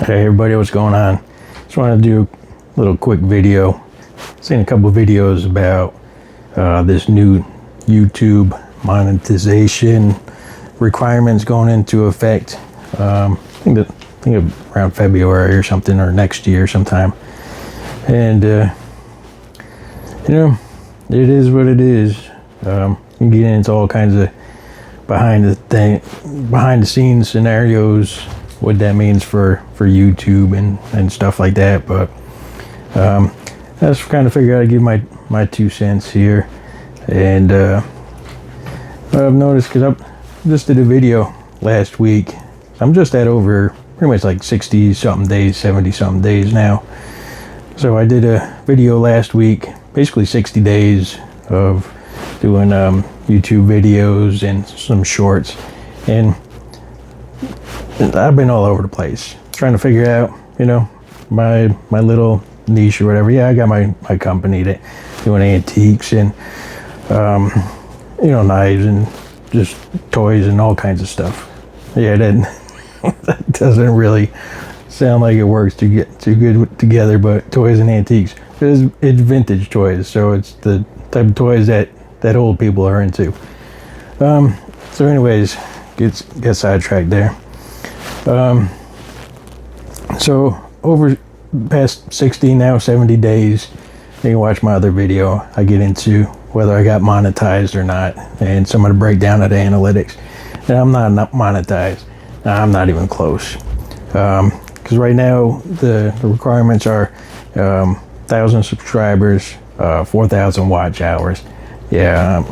Hey everybody, what's going on? Just want to do a little quick video. Seen a couple of videos about this new YouTube monetization requirements going into effect. I think around February or something, or next year sometime. And you know, it is what it is. You can get into all kinds of behind the scenes scenarios, what that means for YouTube and stuff like that. But I just kind of figured I'd give my 2 cents here. And what I've noticed, because I just did a video last week, I'm just at over pretty much like 60 something days, 70 something days now. So I did a video last week, basically 60 days of doing YouTube videos and some shorts, and I've been all over the place trying to figure out, you know, my little niche or whatever. Yeah, I got my company that doing antiques and you know, knives and just toys and all kinds of stuff. Yeah, that doesn't really sound like it works too good together, but toys and antiques. It's vintage toys, so it's the type of toys that old people are into. So anyways, get sidetracked there. So over the past 60, now 70 days, you can watch my other video. I get into whether I got monetized or not, and some of the breakdown of the analytics. And I'm not monetized. I'm not even close. Because right now the requirements are 1,000 subscribers, 4,000 watch hours. Yeah,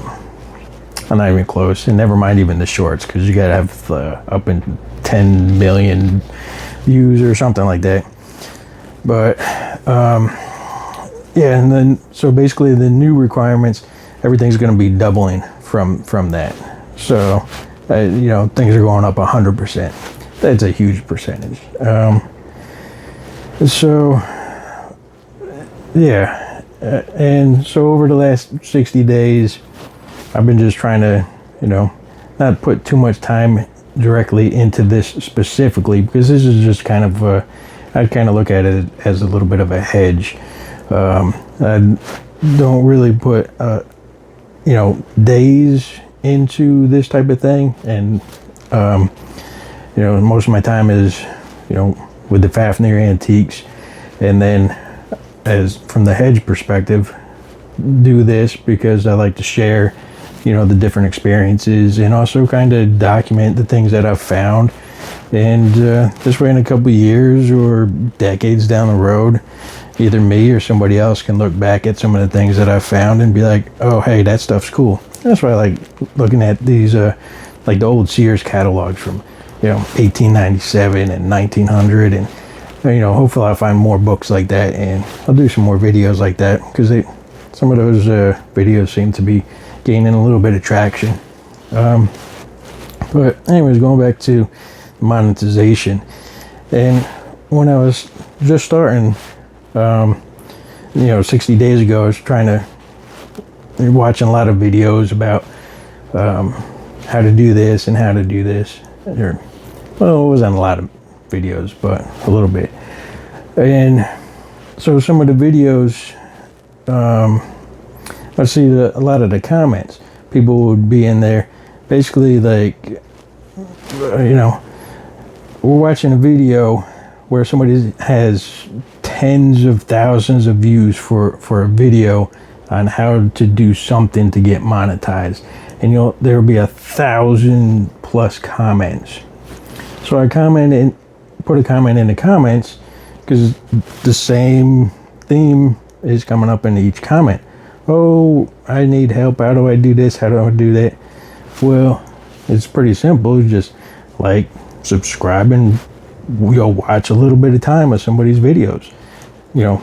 I'm not even close. And never mind even the shorts, because you gotta have up in 10 million views or something like that. But yeah, and then so basically the new requirements, everything's going to be doubling from that. So you know, things are going up 100%. That's a huge percentage. So yeah, and so over the last 60 days, I've been just trying to, you know, not put too much time directly into this specifically, because this is just kind of I kind of look at it as a little bit of a hedge. I don't really put you know, days into this type of thing, and you know, most of my time is, you know, with the Fafnir antiques, and then as from the hedge perspective, do this because I like to share, you know, the different experiences, and also kind of document the things that I've found. And this way, in a couple of years or decades down the road, either me or somebody else can look back at some of the things that I've found and be like, oh, hey, that stuff's cool. That's why I like looking at these, like the old Sears catalogs from, you know, 1897 and 1900. And, you know, hopefully I'll find more books like that, and I'll do some more videos like that, because some of those videos seem to be gaining a little bit of traction. But anyways, going back to monetization, and when I was just starting, you know, 60 days ago, I was watching a lot of videos about how to do this and how to do this. Well, it wasn't a lot of videos, but a little bit. And so some of the videos, I see a lot of the comments, people would be in there basically like, you know, we're watching a video where somebody has tens of thousands of views for a video on how to do something to get monetized, and you know, there will be 1,000+ comments. So I put a comment in the comments, because the same theme is coming up in each comment. Oh, I need help. How do I do this? How do I do that? Well, it's pretty simple. It's just like, subscribe, and you'll watch a little bit of time of somebody's videos, you know,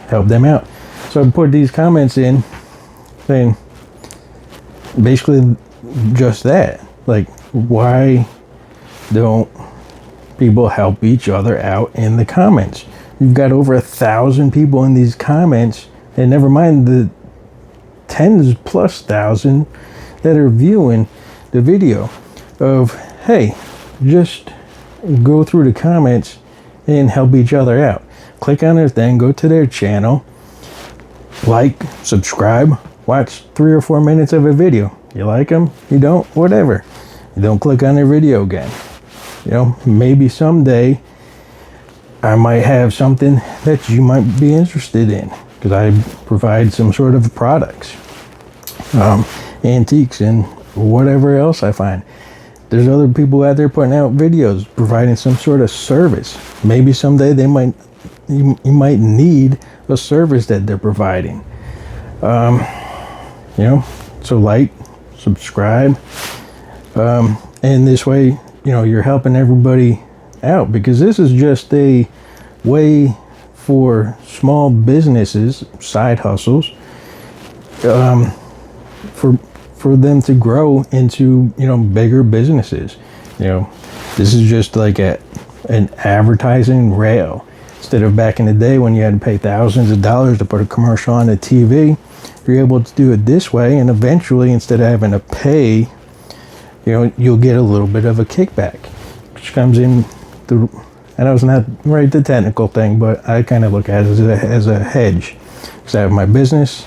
help them out. So I put these comments in saying basically just that, like, why don't people help each other out in the comments? You've got over 1,000 people in these comments, and never mind the tens plus thousand that are viewing the video of, hey, just go through the comments and help each other out. Click on their thing, go to their channel, like, subscribe, watch 3 or 4 minutes of a video. You like them, you don't, whatever. You don't click on their video again. You know, maybe someday I might have something that you might be interested in, because I provide some sort of products, antiques, and whatever else I find. There's other people out there putting out videos, providing some sort of service. Maybe someday you might need a service that they're providing. You know, so like, subscribe, and this way, you know, you're helping everybody out, because this is just a way for small businesses, side hustles, for them to grow into, you know, bigger businesses. You know, this is just like an advertising rail. Instead of back in the day when you had to pay thousands of dollars to put a commercial on the TV, you're able to do it this way, and eventually, instead of having to pay, you know, you'll get a little bit of a kickback, which comes in through. I know it's not right the technical thing, but I kind of look at it as a hedge. Because I have my business,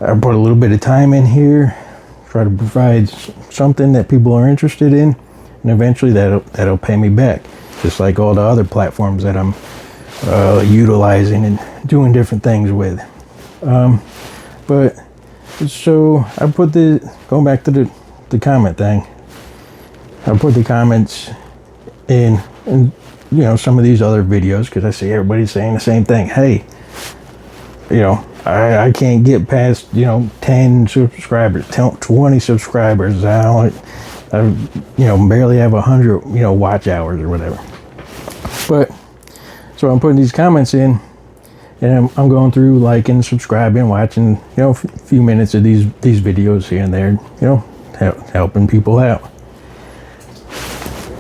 I put a little bit of time in here, try to provide something that people are interested in, and eventually that'll pay me back. Just like all the other platforms that I'm utilizing and doing different things with. But so I put going back to the comment thing, I put the comments in you know, some of these other videos, because I see everybody saying the same thing. Hey, you know, I can't get past, you know, 10 subscribers, 20 subscribers. I you know, barely have 100, you know, watch hours or whatever. But so I'm putting these comments in, and I'm going through, liking, subscribing, watching, you know, a few minutes of these videos here and there, you know, helping people out.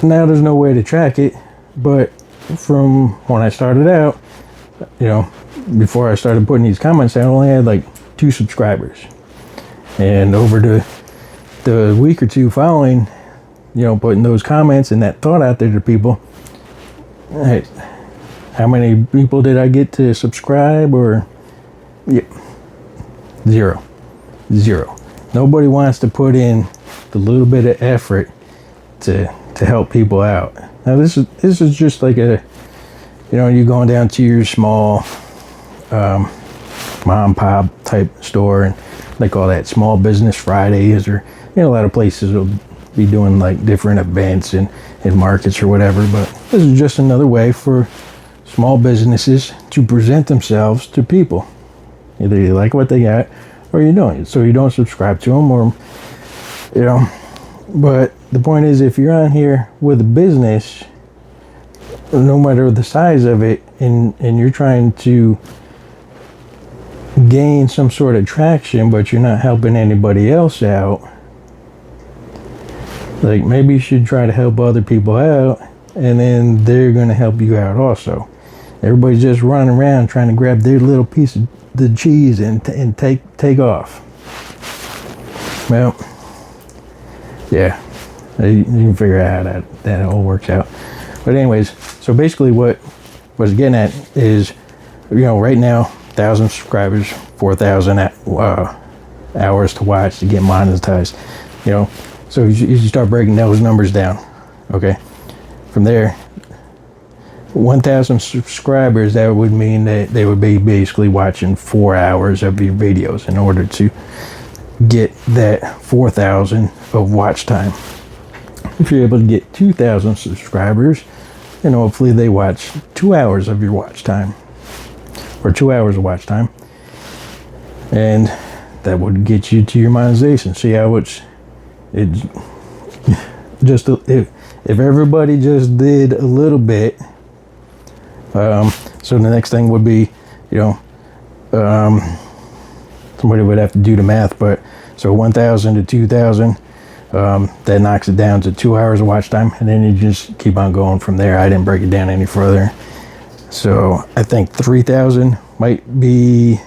Now there's no way to track it, but from when I started out, you know, before I started putting these comments, I only had like 2 subscribers. And over the week or 2 following, you know, putting those comments and that thought out there to people, hey, how many people did I get to subscribe? Or yeah, zero. Nobody wants to put in the little bit of effort to help people out. Now this is just like a, you know, you're going down to your small mom and pop type store, and like all that small business Fridays, or, you know, a lot of places will be doing like different events and markets or whatever. But this is just another way for small businesses to present themselves to people. Either you like what they got or you don't. So you don't subscribe to them, or, you know. But the point is, if you're on here with a business, no matter the size of it, and you're trying to gain some sort of traction, but you're not helping anybody else out, like, maybe you should try to help other people out, and then they're going to help you out also. Everybody's just running around trying to grab their little piece of the cheese and take off. Well, yeah, you can figure out how that all works out. But anyways, so basically what I was getting at is, you know, right now, 1,000 subscribers, 4,000 hours to watch to get monetized. You know, so you start breaking those numbers down. Okay, from there, 1,000 subscribers, that would mean that they would be basically watching 4 hours of your videos in order to get that 4,000 of watch time. If you're able to get 2,000 subscribers, then hopefully they watch 2 hours of your watch time, or 2 hours of watch time, and that would get you to your monetization. See how it's just if everybody just did a little bit. So the next thing would be, you know, somebody would have to do the math, but so 1,000 to 2,000, that knocks it down to 2 hours of watch time, and then you just keep on going from there. I didn't break it down any further. So I think 3,000 might be,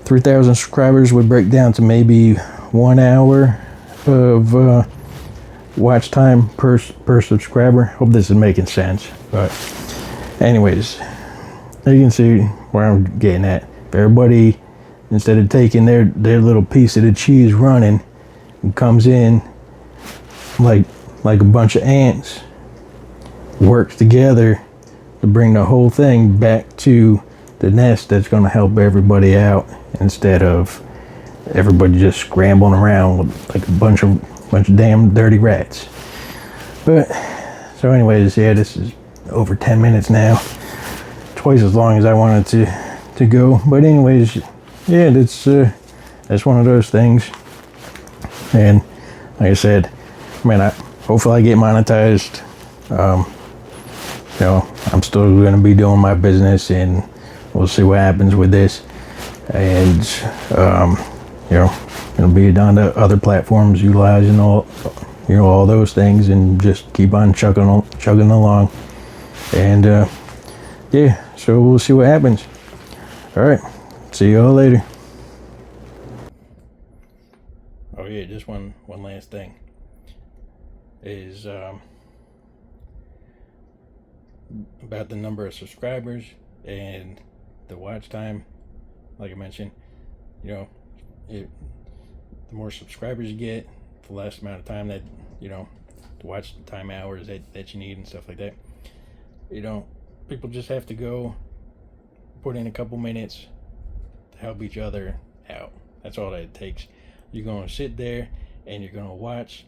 3,000 subscribers would break down to maybe 1 hour of watch time per subscriber. Hope this is making sense. But anyways, you can see where I'm getting at. If everybody, instead of taking their little piece of the cheese running, and comes in like a bunch of ants, works together to bring the whole thing back to the nest, that's going to help everybody out, instead of everybody just scrambling around with like a bunch of damn dirty rats. But so anyways, yeah, this is over 10 minutes now, twice as long as I wanted to go. But anyways, yeah, that's one of those things. And like I said, man, hopefully I get monetized. I'm still going to be doing my business, and we'll see what happens with this. And it'll be down to other platforms utilizing all those things, and just keep on chugging along. And yeah, so we'll see what happens. All right, see y'all later. Oh yeah, just one last thing is about the number of subscribers and the watch time. Like I mentioned, the more subscribers you get, the less amount of time that to watch the time hours that you need and stuff like that. People just have to go put in a couple minutes to help each other out. That's all that it takes. You're going to sit there and you're going to watch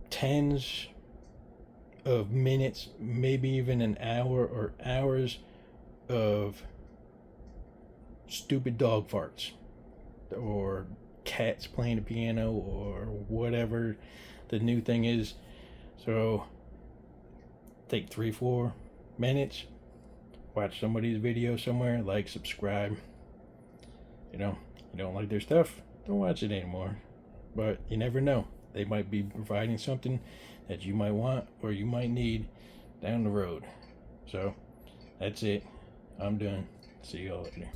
tens of minutes, maybe even an hour or hours of stupid dog farts or cats playing the piano or whatever the new thing is. So take 3-4 minutes, watch somebody's video somewhere, like, subscribe. You don't like their stuff, don't watch it anymore. But you never know, they might be providing something that you might want or you might need down the road. So that's it, I'm done. See y'all later.